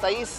23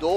2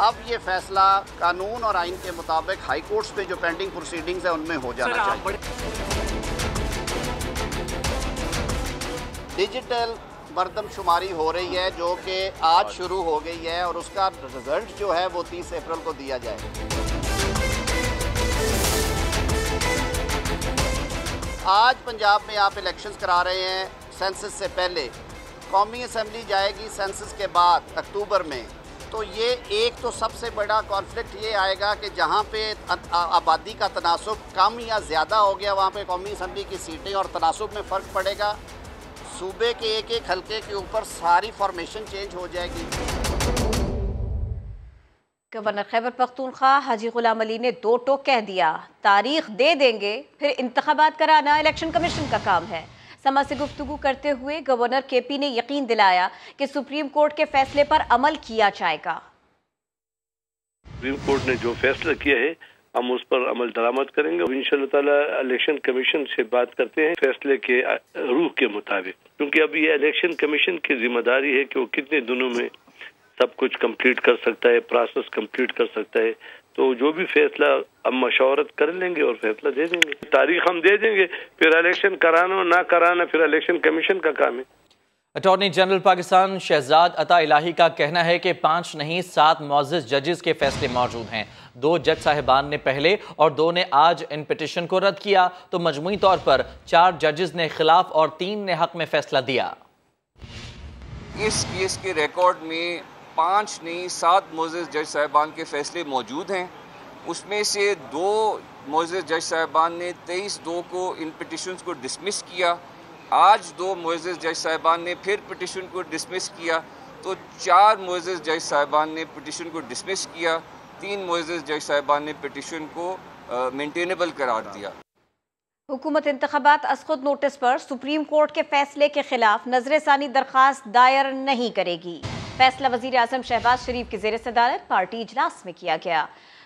اب یہ فیصلہ قانون اور آئین کے مطابق ہائی کورٹس میں جو پینڈنگ پروسیڈنگز ہیں ان میں ہو جانا چاہیے۔ ڈیجیٹل مردم شماری ہو رہی ہے جو کہ آج شروع ہو گئی ہے اور اس کا رزلٹ جو ہے وہ 30 اپریل کو دیا جائے۔ آج پنجاب میں آپ الیکشنز کرا رہے ہیں سینسس سے پہلے، قومی اسمبلی جائے گی سینسس کے بعد اکتوبر میں، تو یہ ایک تو سب سے بڑا کانفلکٹ یہ آئے گا کہ جہاں پہ آبادی کا تناسب کم یا زیادہ ہو گیا وہاں پہ قومی اسمبلی کی سیٹیں اور تناسب میں فرق پڑے گا۔ صوبے کے ایک ایک حلقے کے اوپر ساری فارمیشن چینج ہو جائے گی۔ گورنر خیبر پختونخوا حاجی غلام علی نے دو ٹوک کہہ دیا، تاریخ دے دیں گے، پھر انتخابات کرانا الیکشن کمیشن کا کام ہے۔ سما سے گفتگو کرتے ہوئے گورنر کے پی نے یقین دلایا کہ سپریم کورٹ کے فیصلے پر عمل کیا جائے گا۔ سپریم کورٹ نے جو فیصلہ کیا ہے ہم اس پر عمل درآمد کریں گے، انشاءاللہ تعالی الیکشن کمیشن سے بات کرتے ہیں فیصلے کے روح کے مطابق، کیونکہ اب یہ الیکشن کمیشن کی ذمہ داری ہے کہ وہ کتنے دنوں میں سب کچھ کمپلیٹ کر سکتا ہے، پروسیس کمپلیٹ کر سکتا ہے۔ تو جو بھی فیصلہ ہم مشاورت کر لیں گے اور فیصلہ دے دیں گے، تاریخ ہم دے دیں گے، پھر الیکشن کرانا نہ کرانا پھر الیکشن کمیشن کا کام ہے۔ اٹارنی جنرل پاکستان شہزاد عطا الہی کا کہنا ہے کہ 5 نہیں 7 معزز ججز کے فیصلے موجود ہیں۔ 2 جج صاحبان نے پہلے اور 2 نے آج ان پٹیشن کو رد کیا، تو مجموعی طور پر 4 ججز نے خلاف اور 3 نے حق میں فیصلہ دیا۔ اس کیس کے ریکارڈ میں 5 نہیں 7 معزز جج صاحبان کے فیصلے موجود ہیں، اس میں سے 2 معزز جج صاحبان نے 23/2 کو ان پٹیشنز کو ڈسمس کیا، آج 2 معزز جج صاحبان نے پھر پٹیشن کو ڈسمس کیا، تو 4 معزز جج صاحبان نے پٹیشن کو ڈسمس کیا، 3 معزز جج صاحبان نے پٹیشن کو مینٹینیبل قرار دیا۔ حکومت انتخابات از خود نوٹس پر سپریم کورٹ کے فیصلے کے خلاف نظر ثانی درخواست دائر نہیں کرے گی۔ فیصلہ وزیر اعظم شہباز شریف کی زیر صدارت پارٹی اجلاس میں کیا گیا۔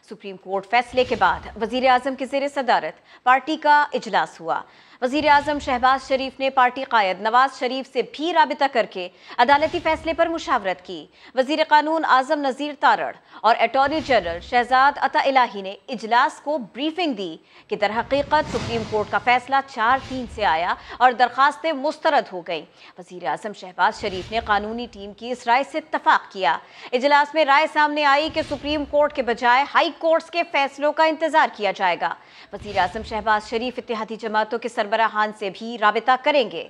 سپریم کورٹ فیصلے کے بعد وزیر اعظم کی زیر صدارت پارٹی کا اجلاس ہوا۔ وزیر اعظم شہباز شریف نے پارٹی قائد نواز شریف سے بھی رابطہ کر کے عدالتی فیصلے پر مشاورت کی۔ وزیر قانون اعظم نذیر تارڑ اور اٹارنی جنرل شہزاد عطا الہی نے اجلاس کو بریفنگ دی کہ در حقیقت سپریم کورٹ کا فیصلہ 4-3 سے آیا اور درخواستیں مسترد ہو گئیں۔ وزیر اعظم شہباز شریف نے قانونی ٹیم کی اس رائے سے اتفاق کیا۔ اجلاس میں رائے سامنے آئی کہ سپریم کورٹ کے بجائے ہائی کورٹس کے فیصلوں کا انتظار کیا جائے گا۔ وزیر اعظم شہباز شریف اتحادی جماعتوں کے سربراہان سے بھی رابطہ کریں گے۔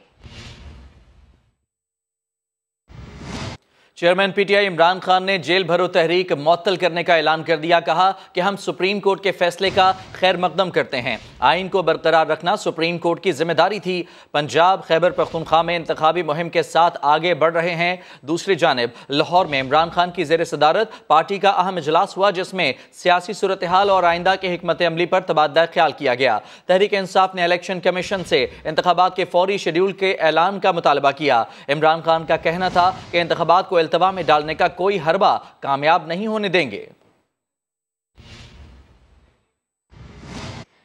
Chairman P T I Imran Khan نے جیل بھرو تحریک معطل کرنے کا اعلان کر دیا۔ کہا کہ ہم سپریم کورٹ کے فیصلے کا خیر مقدم کرتے ہیں، آئین کو برقرار رکھنا سپریم کورٹ کی ذمہ داری تھی۔ پنجاب خیبر پختونخوا میں انتخابی مہم کے ساتھ آگے بڑھ رہے ہیں۔ دوسری جانب لاہور میں عمران خان کی زیر صدارت پارٹی کا اہم اجلاس ہوا، جس میں سیاسی صورتحال اور آئندہ کے حکمت عملی پر تبادلہ خیال کیا گیا۔ تحریک انصاف نے الیکشن کمیشن سے انتخابات کے فوری شیڈول کے اعلان کا مطالبہ کیا۔ عمران خان کا کہنا تھا کہ انتخابات کو التوا میں ڈالنے کا کوئی حربہ کامیاب نہیں ہونے دیں گے۔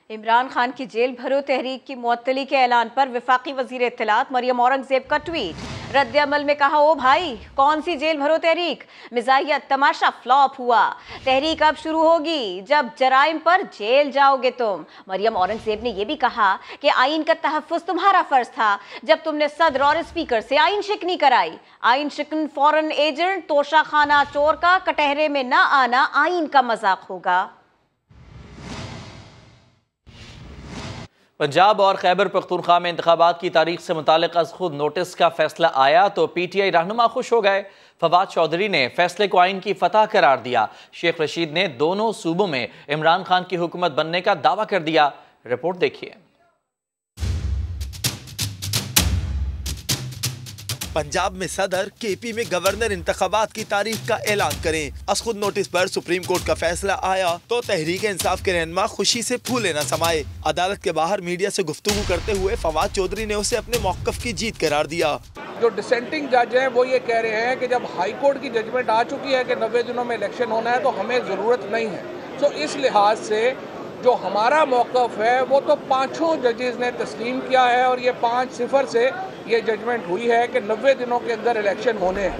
عمران خان کی جیل بھرو تحریک کی معطلی کے اعلان پر وفاقی وزیر اطلاعات مریم اورنگزیب کا ٹویٹ۔ رد عمل میں کہا، او بھائی کون سی جیل بھرو تحریک، مزاحیت تماشا فلاپ ہوا، تحریک اب شروع ہوگی جب جرائم پر جیل جاؤ گے تم۔ مریم اورنگزیب نے یہ بھی کہا کہ آئین کا تحفظ تمہارا فرض تھا جب تم نے صدر اور اسپیکر سے آئین شکنی کرائی۔ آئین شکن فورن ایجنٹ توشہ خانہ چور کا کٹہرے میں نہ آنا آئین کا مذاق ہوگا۔ پنجاب اور خیبر پختونخوا میں انتخابات کی تاریخ سے متعلق از خود نوٹس کا فیصلہ آیا تو پی ٹی آئی رہنما خوش ہو گئے۔ فواد چودھری نے فیصلے کو آئین کی فتح قرار دیا۔ شیخ رشید نے دونوں صوبوں میں عمران خان کی حکومت بننے کا دعویٰ کر دیا۔ رپورٹ دیکھیے۔ پنجاب میں صدر، کے پی میں گورنر انتخابات کی تاریخ کا اعلان کریں۔ از خود نوٹس پر سپریم کورٹ کا فیصلہ آیا تو تحریک انصاف کے رہنما خوشی سے پھولے نہ سمائے۔ عدالت کے باہر میڈیا سے گفتگو کرتے ہوئے فواد چودھری نے اسے اپنے موقف کی جیت قرار دیا۔ جو ڈسینٹنگ جج ہیں وہ یہ کہہ رہے ہیں کہ جب ہائی کورٹ کی ججمنٹ آ چکی ہے کہ 90 دنوں میں الیکشن ہونا ہے تو ہمیں ضرورت نہیں ہے۔ تو اس لحاظ سے جو ہمارا موقف ہے وہ تو 5 ججز نے تسلیم کیا ہے اور یہ 5-0 سے یہ ججمنٹ ہوئی ہے کہ 90 دنوں کے اندر الیکشن ہونے ہیں۔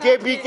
KPK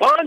5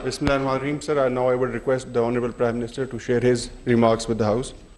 Bismillahirrahmanirrahim, sir. Now I would request the Honorable Prime Minister to share his remarks with the House.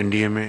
NDMA,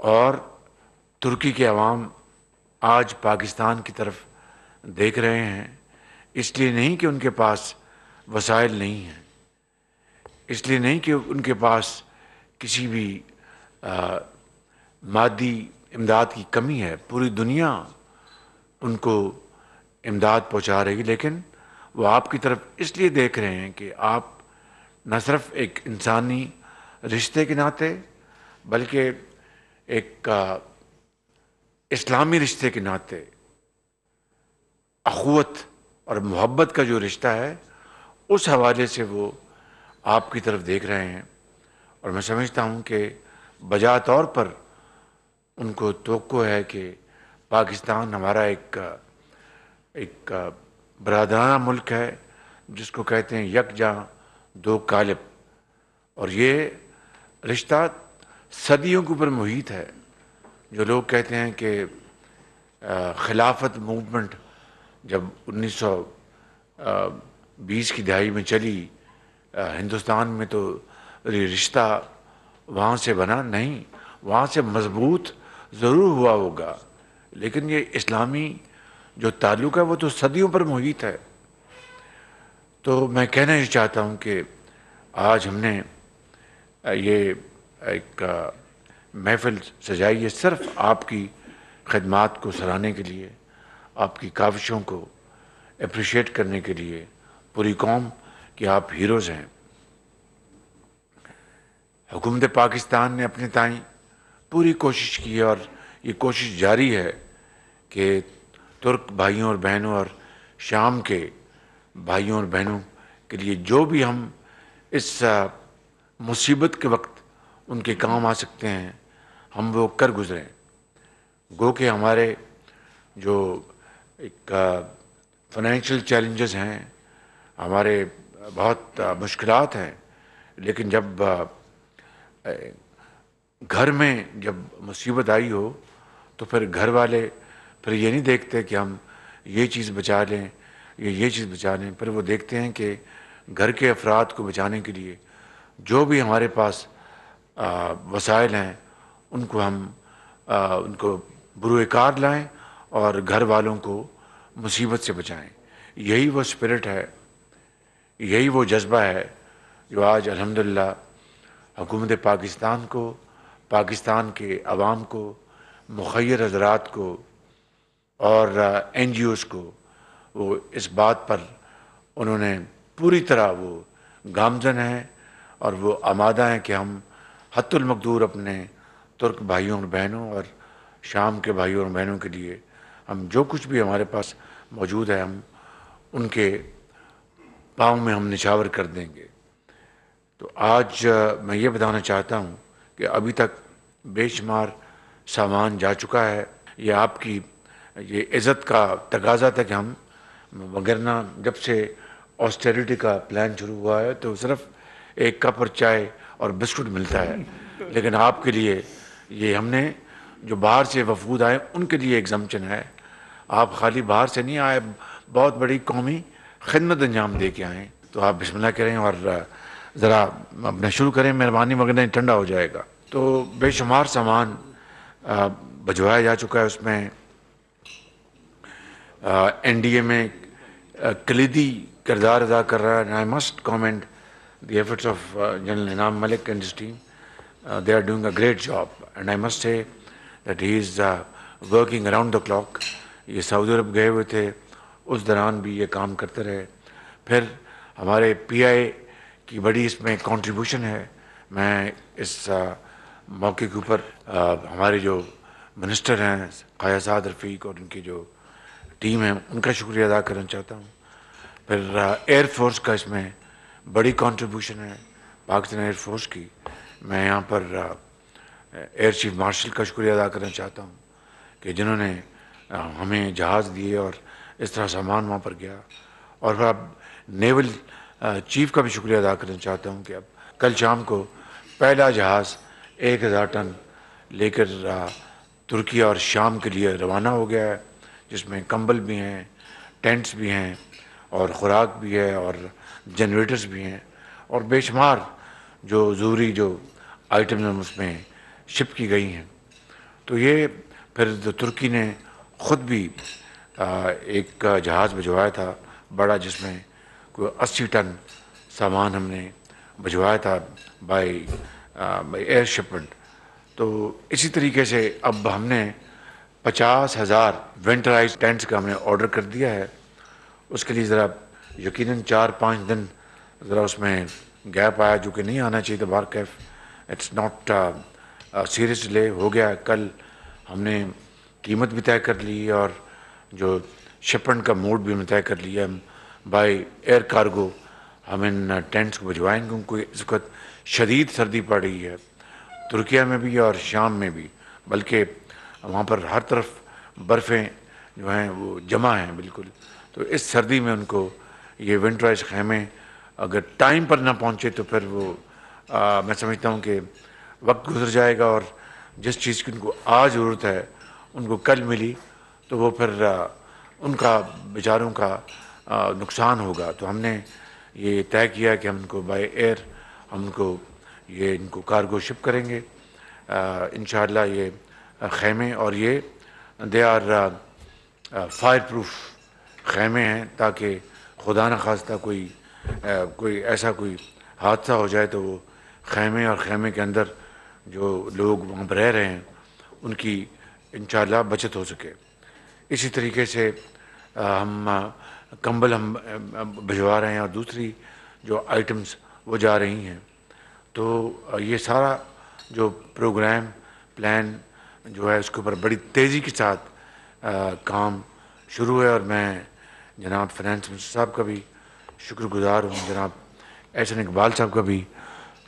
اور ترکی کے عوام آج پاکستان کی طرف دیکھ رہے ہیں، اس لیے نہیں کہ ان کے پاس وسائل نہیں ہیں، اس لیے نہیں کہ ان کے پاس کسی بھی مادی امداد کی کمی ہے، پوری دنیا ان کو امداد پہنچا رہی، لیکن وہ آپ کی طرف اس لیے دیکھ رہے ہیں کہ آپ نہ صرف ایک انسانی رشتے کے ناطے بلکہ ایک اسلامی رشتے کے ناطے اخوت اور محبت کا جو رشتہ ہے اس حوالے سے وہ آپ کی طرف دیکھ رہے ہیں، اور میں سمجھتا ہوں کہ بجا طور پر ان کو توقع ہے کہ پاکستان ہمارا ایک برادرانہ ملک ہے جس کو کہتے ہیں یکجاں دو قالب، اور یہ رشتہ صدیوں کے اوپر محیط ہے۔ جو لوگ کہتے ہیں کہ خلافت موومنٹ جب 1920 کی دہائی میں چلی ہندوستان میں تو یہ رشتہ وہاں سے بنا نہیں، وہاں سے مضبوط ضرور ہوا ہوگا، لیکن یہ اسلامی جو تعلق ہے وہ تو صدیوں پر محیط ہے۔ تو میں کہنا یہ چاہتا ہوں کہ آج ہم نے یہ ایک محفل سجائی ہے صرف آپ کی خدمات کو سراہنے کے لیے، آپ کی کاوشوں کو اپریشیٹ کرنے کے لیے، پوری قوم کہ آپ ہیروز ہیں۔ حکومت پاکستان نے اپنے تائیں پوری کوشش کی ہے اور یہ کوشش جاری ہے کہ ترک بھائیوں اور بہنوں اور شام کے بھائیوں اور بہنوں کے لیے جو بھی ہم اس مصیبت کے وقت ان کے کام آ سکتے ہیں ہم وہ کر گزریں۔ گو کہ ہمارے جو ایک فائنینشیل چیلنجز ہیں، ہمارے بہت مشکلات ہیں، لیکن جب گھر میں جب مصیبت آئی ہو تو پھر گھر والے پھر یہ نہیں دیکھتے کہ ہم یہ چیز بچا لیں یا یہ چیز بچا لیں، پھر وہ دیکھتے ہیں کہ گھر کے افراد کو بچانے کے لیے جو بھی ہمارے پاس وسائل ہیں ان کو ہم ان کو بروئے کار لائیں اور گھر والوں کو مصیبت سے بچائیں۔ یہی وہ اسپرٹ ہے، یہی وہ جذبہ ہے جو آج الحمدللہ حکومت پاکستان کو، پاکستان کے عوام کو، مخیر حضرات کو اور این جی اوز کو وہ اس بات پر انہوں نے پوری طرح وہ گامزن ہیں اور وہ آمادہ ہیں کہ ہم حتی المقدور اپنے ترک بھائیوں اور بہنوں اور شام کے بھائیوں اور بہنوں کے لیے ہم جو کچھ بھی ہمارے پاس موجود ہے ہم ان کے پاؤں میں ہم نچھاور کر دیں گے۔ تو آج میں یہ بتانا چاہتا ہوں کہ ابھی تک بے شمار سامان جا چکا ہے، یہ آپ کی یہ عزت کا تقاضا تھا کہ ہم، وگرنہ جب سے آسٹیریٹی کا پلان شروع ہوا ہے تو صرف ایک کپ اور چائے اور بسکٹ ملتا ہے، لیکن آپ کے لیے یہ ہم نے جو باہر سے وفود آئے ان کے لیے ایگزمپشن ہے۔ آپ خالی باہر سے نہیں آئے، بہت بڑی قومی خدمت انجام دے کے آئیں، تو آپ بسم اللہ کریں اور ذرا اپنا شروع کریں مہربانی، وگرنہ ٹھنڈا ہو جائے گا۔ تو بے شمار سامان بھجوایا جا چکا ہے، اس میں این ڈی اے میں کلیدی کردار ادا کر رہا ہے۔ I must commend the efforts of general Inam Malik and his team, they are doing a great job and I must say that he is working around the clock. یہ سعودی عرب گئے ہوئے تھے، اس دوران بھی یہ کام کرتے رہے۔ پھر ہمارے پی آئی کی بڑی اس میں کنٹریبیوشن ہے۔ میں اس موقع کے اوپر ہمارے جو منسٹر ہیں قائد اسعد رفیق اور ان کی جو ٹیم ہے ان کا شکریہ ادا کرنا چاہتا ہوں۔ پھر ایئر فورس کا اس میں بڑی کنٹریبیوشن ہے، پاکستان ایئر فورس کی۔ میں یہاں پر ایئر چیف مارشل کا شکریہ ادا کرنا چاہتا ہوں کہ جنہوں نے ہمیں جہاز دیے اور اس طرح سامان وہاں پر گیا، اور پھر اب نیول چیف کا بھی شکریہ ادا کرنا چاہتا ہوں کہ اب کل شام کو پہلا جہاز 1000 ٹن لے کر ترکی اور شام کے لیے روانہ ہو گیا ہے، جس میں کمبل بھی ہیں، ٹینٹس بھی ہیں اور خوراک بھی ہے اور جنریٹرز بھی ہیں اور بے شمار جو ضروری جو آئٹم اس میں شپ کی گئی ہیں۔ تو یہ پھر ترکی نے خود بھی ایک جہاز بھجوایا تھا بڑا، جس میں کوئی 80 ٹن سامان ہم نے بھجوایا تھا بائی ایئر شپمنٹ. تو اسی طریقے سے اب ہم نے 50,000 ونٹرائز ٹینٹس کا ہم نے آرڈر کر دیا ہے. اس کے لیے ذرا یقیناً 4-5 دن ذرا اس میں گیپ آیا، جو کہ نہیں آنا چاہیے تھا. بارکیف اٹس ناٹ سیریس ڈیلے ہو گیا. کل ہم نے قیمت بھی طے کر لی اور جو شپمنٹ کا موڈ بھی ہم نے طے کر لیا. بائی ایئر کارگو ہم ان ٹینٹس کو بھجوائیں گے، کیونکہ اس وقت شدید سردی پڑ رہی ہے ترکیہ میں بھی اور شام میں بھی، بلکہ وہاں پر ہر طرف برفیں جو ہیں وہ جمع ہیں بالکل. تو اس سردی میں ان کو یہ ونٹرائز خیمے اگر ٹائم پر نہ پہنچے تو پھر وہ میں سمجھتا ہوں کہ وقت گزر جائے گا، اور جس چیز کی ان کو آج ضرورت ہے ان کو کل ملی تو وہ پھر ان کا بیچاروں کا نقصان ہوگا. تو ہم نے یہ طے کیا کہ ہم ان کو بائی ایئر ہم ان کو یہ ان کو کارگو شپ کریں گے انشاءاللہ. یہ خیمے اور یہ دے آر فائر پروف خیمے ہیں، تاکہ خدا نخواستہ کوئی ایسا کوئی حادثہ ہو جائے تو وہ خیمے اور خیمے کے اندر جو لوگ وہاں پر رہ رہے ہیں ان کی انشاءاللہ بچت ہو سکے. اسی طریقے سے ہم کمبل ہم بھجوا رہے ہیں اور دوسری جو آئٹمز وہ جا رہی ہیں. تو یہ سارا جو پروگرام پلان جو ہے اس کے اوپر بڑی تیزی کے ساتھ کام شروع ہے، اور میں جناب فائنانس منسٹر صاحب کا بھی شکر گزار ہوں، جناب احسن اقبال صاحب کا بھی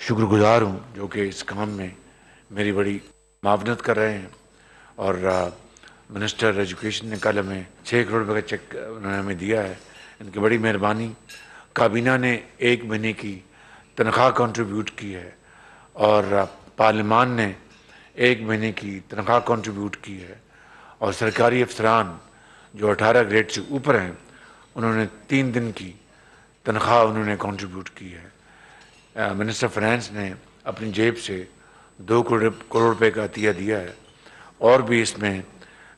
شکر گزار ہوں، جو کہ اس کام میں میری بڑی معاونت کر رہے ہیں. اور منسٹر ایجوکیشن نے کل ہمیں 6 کروڑ روپے کا چیک انہوں نے ہمیں دیا ہے، ان کی بڑی مہربانی. کابینہ نے 1 مہینے کی تنخواہ کنٹریبیوٹ کی ہے، اور پارلیمان نے 1 مہینے کی تنخواہ کنٹریبیوٹ کی ہے، اور سرکاری افسران جو 18 گریڈ سے اوپر ہیں انہوں نے 3 دن کی تنخواہ انہوں نے کنٹریبیوٹ کی ہے. منسٹر فائنانس نے اپنی جیب سے 2 کروڑ روپے کا عطیہ دیا ہے، اور بھی اس میں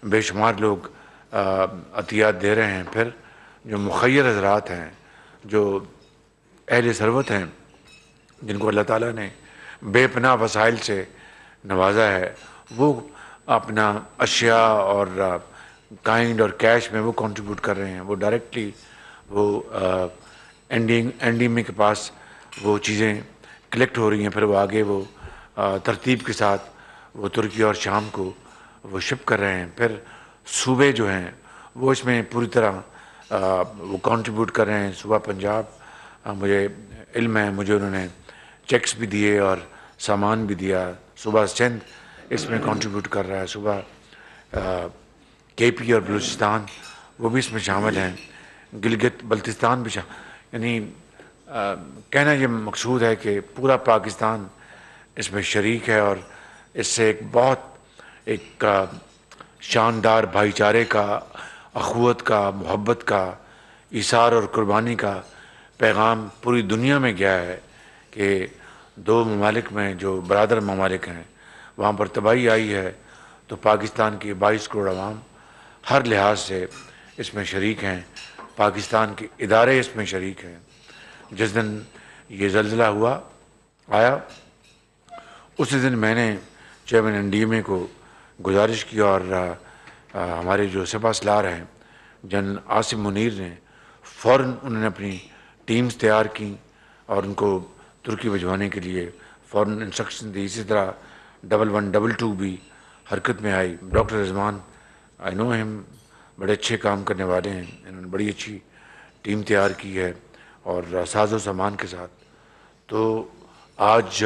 بے شمار لوگ عطیات دے رہے ہیں. پھر جو مخیر حضرات ہیں، جو اہل ثروت ہیں، جن کو اللہ تعالیٰ نے بے پناہ وسائل سے نوازا ہے، وہ اپنا اشیاء اور کائنڈ اور کیش میں وہ کنٹریبیوٹ کر رہے ہیں. وہ ڈائریکٹلی وہ این ڈی ایم اے کے پاس وہ چیزیں کلیکٹ ہو رہی ہیں، پھر وہ آگے وہ ترتیب کے ساتھ وہ ترکی اور شام کو وہ شپ کر رہے ہیں. پھر صوبے جو ہیں وہ اس میں پوری طرح وہ کنٹریبیوٹ کر رہے ہیں. صوبہ پنجاب مجھے علم ہے، مجھے انہوں نے چیکس بھی دیے اور سامان بھی دیا. صوبہ سندھ اس میں کنٹریبیوٹ کر رہا ہے، صوبہ کے پی اور بلوچستان وہ بھی اس میں شامل ہیں، گلگت بلتستان بھی یعنی کہنا یہ مقصود ہے کہ پورا پاکستان اس میں شریک ہے، اور اس سے ایک بہت ایک شاندار بھائی چارے کا، اخوت کا، محبت کا، ایثار اور قربانی کا پیغام پوری دنیا میں گیا ہے کہ 2 ممالک میں جو برادر ممالک ہیں وہاں پر تباہی آئی ہے، تو پاکستان کی 22 کروڑ عوام ہر لحاظ سے اس میں شریک ہیں. پاکستان کے ادارے اس میں شریک ہیں. جس دن یہ زلزلہ آیا اسی دن میں نے چیئرمین این ڈی ایم اے کو گزارش کی، اور ہمارے جو سپہ سالار ہیں جنرل عاصم منیر نے فوراً انہوں نے اپنی ٹیمز تیار کی اور ان کو ترکی بھجوانے کے لیے فوراً انسٹرکشن دی. اسی طرح 1122 بھی حرکت میں آئی. ڈاکٹر رضوان آئی نو ہم بڑے اچھے کام کرنے والے ہیں، انہوں نے بڑی اچھی ٹیم تیار کی ہے اور ساز و سامان کے ساتھ. تو آج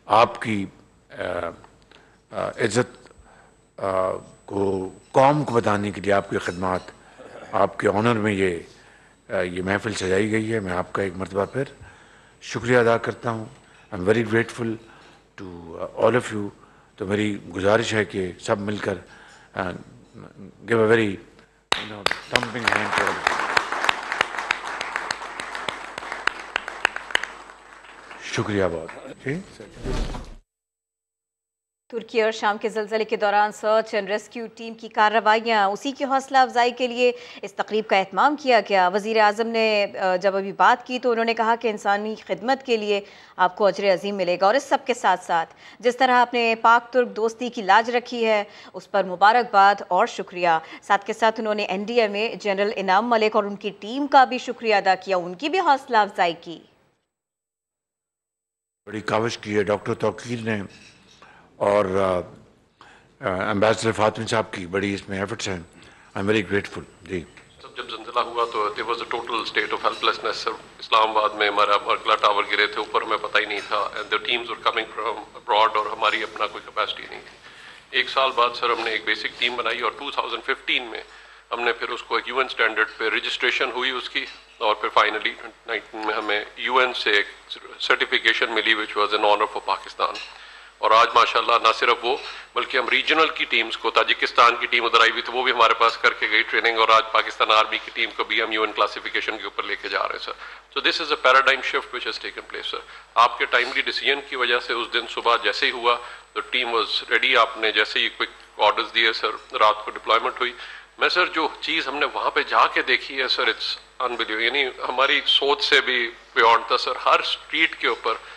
آپ کی عزت کو قوم کو بتانے کے لیے آپ کی خدمات، آپ کے آنر میں یہ محفل سجائی گئی ہے. میں آپ کا ایک مرتبہ پھر شکریہ ادا کرتا ہوں. I am very grateful to all of you. تو میری گزارش ہے کہ سب مل کر give a very thumping hand to all of you. شکریہ بہت. ترکی اور شام کے زلزلے کے دوران سرچ اینڈ ریسکیو ٹیم کی کارروائیاں، اسی کی حوصلہ افزائی کے لیے اس تقریب کا اہتمام کیا گیا۔ وزیر اعظم نے جب ابھی بات کی تو انہوں نے کہا کہ انسانی خدمت کے لیے آپ کو اجر عظیم ملے گا، اور اس سب کے ساتھ ساتھ جس طرح آپ نے پاک ترک دوستی کی لاج رکھی ہے اس پر مبارکباد اور شکریہ۔ ساتھ کے ساتھ انہوں نے NDA میں جنرل انعام ملک اور ان کی ٹیم کا بھی شکریہ ادا کیا، ان کی بھی حوصلہ افزائی کی۔ بڑی کاوش کی ہے ڈاکٹر توقیر نے اور ایمبیسڈر فاطمی صاحب کی بڑی اس میں ایفرٹس ہیں۔ I am very grateful. جی جب زلزلہ ہوا تو there was a total state of helplessness. اسلام آباد میں ہمارا مرکلا ٹاور گرے تھے، اوپر ہمیں پتہ ہی نہیں تھا، and the teams were coming from abroad اور ہماری اپنا کوئی کیپیسٹی نہیں تھی۔ ایک سال بعد سر ہم نے ایک بیسک ٹیم بنائی اور 2015 میں ہم نے پھر اس کو ایک UN اسٹینڈرڈ پہ رجسٹریشن ہوئی اس کی، اور پھر فائنلی 2019 میں ہمیں UN سے ایک سرٹیفیکیشن ملی which was an honor for Pakistan. اور آج ماشاءاللہ نہ صرف وہ بلکہ ہم ریجنل کی ٹیمز کو، تاجکستان کی ٹیم ادھر آئی ہوئی تھی وہ بھی ہمارے پاس کر کے گئی ٹریننگ، اور آج پاکستان آرمی کی ٹیم کو بھی ہم UN کلاسیفیکیشن کے اوپر لے کے جا رہے ہیں sir. So this is a paradigm shift which has taken place sir. آپ کے ٹائملی ڈیسیجن کی وجہ سے اس دن صبح جیسے ہی ہوا تو ٹیم واز ریڈی، آپ نے جیسے ہی کوئک آرڈرز دیے سر، رات کو ڈپلائمنٹ ہوئی۔ میں سر جو چیز ہم نے وہاں پہ جا کے دیکھی ہے سر، اٹس انبلیویبل، یعنی ہماری سوچ سے بھی بیونڈ تھا سر۔ ہر اسٹریٹ کے اوپر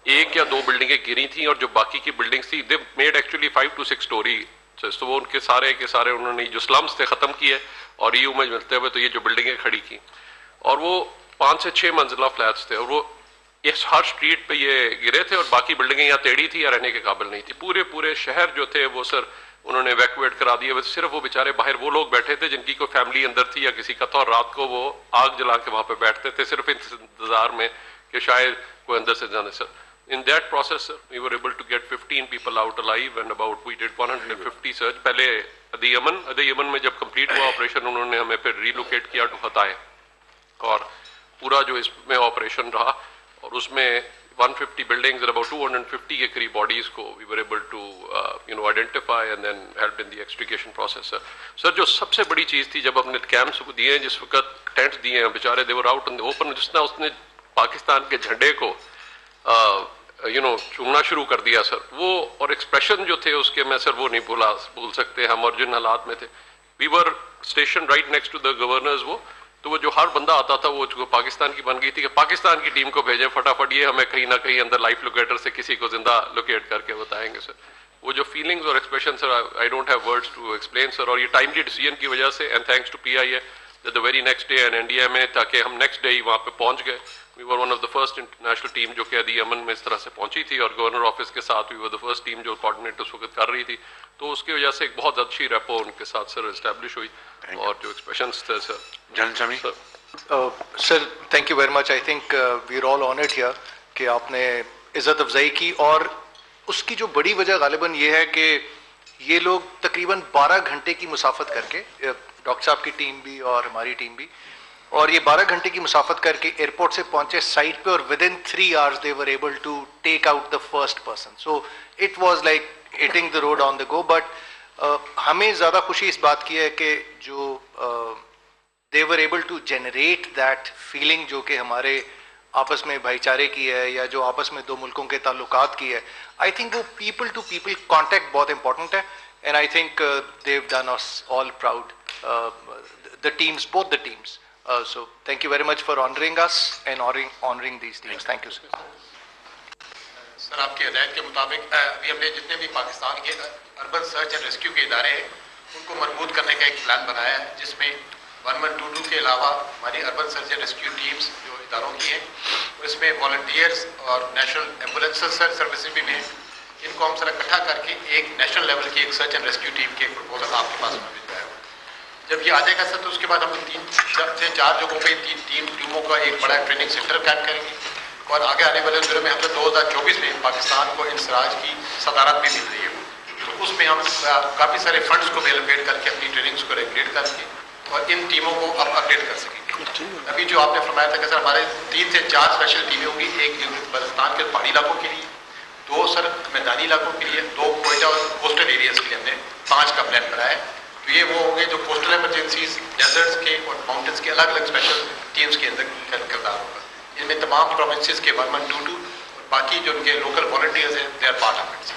ایک یا دو بلڈنگیں گری تھیں اور جو باقی کی بلڈنگس تھی they made actually 5 to 6 story، تو وہ ان کے سارے انہوں نے جو سلمس تھے ختم کیے اور EU میں ملتے ہوئے تو یہ جو بلڈنگیں کھڑی کی، اور وہ 5 سے 6 منزلہ فلیٹس تھے، اور وہ اس ہر اسٹریٹ پہ یہ گرے تھے اور باقی بلڈنگیں یا ٹیڑھی تھی یا رہنے کے قابل نہیں تھی۔ پورے شہر جو تھے وہ سر انہوں نے ایویکویٹ کرا دیا، صرف وہ بیچارے باہر وہ لوگ بیٹھے تھے جن کی کوئی فیملی اندر تھی یا کسی کا تھا، اور رات کو وہ آگ جلا کے وہاں پہ بیٹھتے تھے صرف انتظار میں کہ شاید کوئی اندر سے جانے سر۔ In that process, sir, we were able to get 15 people out alive and we did 150 search. پہلے ادی یمن میں جب کمپلیٹ ہوا آپریشن انہوں نے ہمیں پھر ریلوکیٹ کیا ٹو ختائے، اور پورا جو اس میں آپریشن رہا اور اس میں 150 بلڈنگز اور about 250 کے قریب باڈیز کو we were able to identify and then help in the extrication process. سر جو سب سے بڑی چیز تھی جب ہم نے کیمپس کو دیے ہیں، جس وقت ٹینٹس دیے ہیں، بیچارے they were out in the open، جس نے اس نے پاکستان کے جھنڈے کو چومنا شروع کر دیا سر، وہ اور ایکسپریشن جو تھے اس کے میں سر وہ نہیں بھول سکتے ہم، اور جن حالات میں تھے we were station right next to the governors, وہ جو ہر بندہ آتا تھا وہ پاکستان کی بن گئی تھی کہ پاکستان کی ٹیم کو بھیجیں فٹافٹ، یہ ہمیں کہیں نہ کہیں اندر لائف لوکیٹر سے کسی کو زندہ لوکیٹ کر کے بتائیں گے سر۔ وہ جو فیلنگز اور expression sir I don't have words to explain sir, اور یہ ٹائملی ڈیسیجن کی وجہ سے and thanks to PIA the very next day and NDA میں تاکہ ہم نیکسٹ ڈے ہی وہاں پہ پہنچ گئے۔ We were one of the first international team جو کہ ادی یمن میں اس طرح سے پہنچی تھی، اور گورنر آفس کے ساتھ we were the first team جو کوآرڈینیٹ اس وقت کر رہی تھی، تو اس کی وجہ سے ایک بہت اچھی ریپو ان کے ساتھ سر اسٹیبلش ہوئی، اور جو ایکسپریشنز تھے sir. Jan Sami sir thank you very much. I think we are all honoured here کہ آپ نے عزت افزائی کی، اور اس کی جو بڑی وجہ غالباً یہ ہے کہ یہ لوگ تقریباً 12 گھنٹے کی مسافت کر کے، ڈاکٹر صاحب کی ٹیم بھی اور ہماری ٹیم بھی، اور یہ 12 گھنٹے کی مسافت کر کے ایئرپورٹ سے پہنچے سائٹ پہ، اور ودن 3 hours they were able to take out the first person. So it was like hitting the road on the go. But ہمیں زیادہ خوشی اس بات کی ہے کہ جو they were able to generate that feeling جو کہ ہمارے آپس میں بھائی چارے کی ہے، یا جو آپس میں دو ملکوں کے تعلقات کی ہے، آئی تھنک وہ پیپل ٹو پیپل کانٹیکٹ بہت امپورٹنٹ ہے، and I think they've done us all proud, the teams, both the teams. So thank you very much for honoring us and honoring these teams. Thank you, sir. سر آپ کی ہدایت کے مطابق ابھی ہم نے جتنے بھی پاکستان کے اربن سرچ اینڈ ریسکیو کے ادارے ہیں ان کو مربوط کرنے کا ایک پلان بنایا ہے، جس میں 1122 کے علاوہ ہماری urban search and rescue teams جو اداروں کی ہیں، اس میں والنٹیئرز اور نیشنل ایمبولینس سروسز بھی ہیں، ان کو ہم سر اکٹھا کر کے ایک نیشنل لیول کی ایک سرچ اینڈ ریسکیو ٹیم کے پروپوزل آپ کے پاس بھیجوایا ہوا۔ جب یہ آ جائے گا سر تو اس کے بعد ہم 3 سے 4 جگہوں پہ 3 ٹیموں کا ایک بڑا ٹریننگ سینٹر قائم کریں گے، اور آگے آنے والے دنوں میں ہم 2024 میں پاکستان کو انسراج کی صدارت بھی مل رہی ہے، تو اس میں ہم کافی سارے فنڈز کو بھی الوکیٹ کر کے اپنی ٹریننگز کو ریگولیٹ کر کے اور ان ٹیموں کو اب اپڈیٹ کر سکیں گے۔ ابھی جو آپ نے فرمایا تھا کہ سر ہمارے 3 سے 4 اسپیشل ٹیمیں ہوں گی، ایک بلوچستان کے پہاڑی علاقوں کے لیے، 2 سر میدانی علاقوں کے لیے، 2 کوئٹہ اور کوسٹل ایریاز کے لیے ہم نے 5 کا پلان بنایا ہے۔ تو یہ وہ ہوں گے جو کوسٹل ایمرجنسیز، ڈیزرٹس کے اور ماؤنٹینس کے الگ الگ اسپیشل ٹیمز کے اندر کردار ہوگا۔ ان میں تمام پروونسز کے 1122 اور باقی جو ان کے لوکل والنٹیئرز ہیں they are part of it.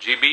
GB,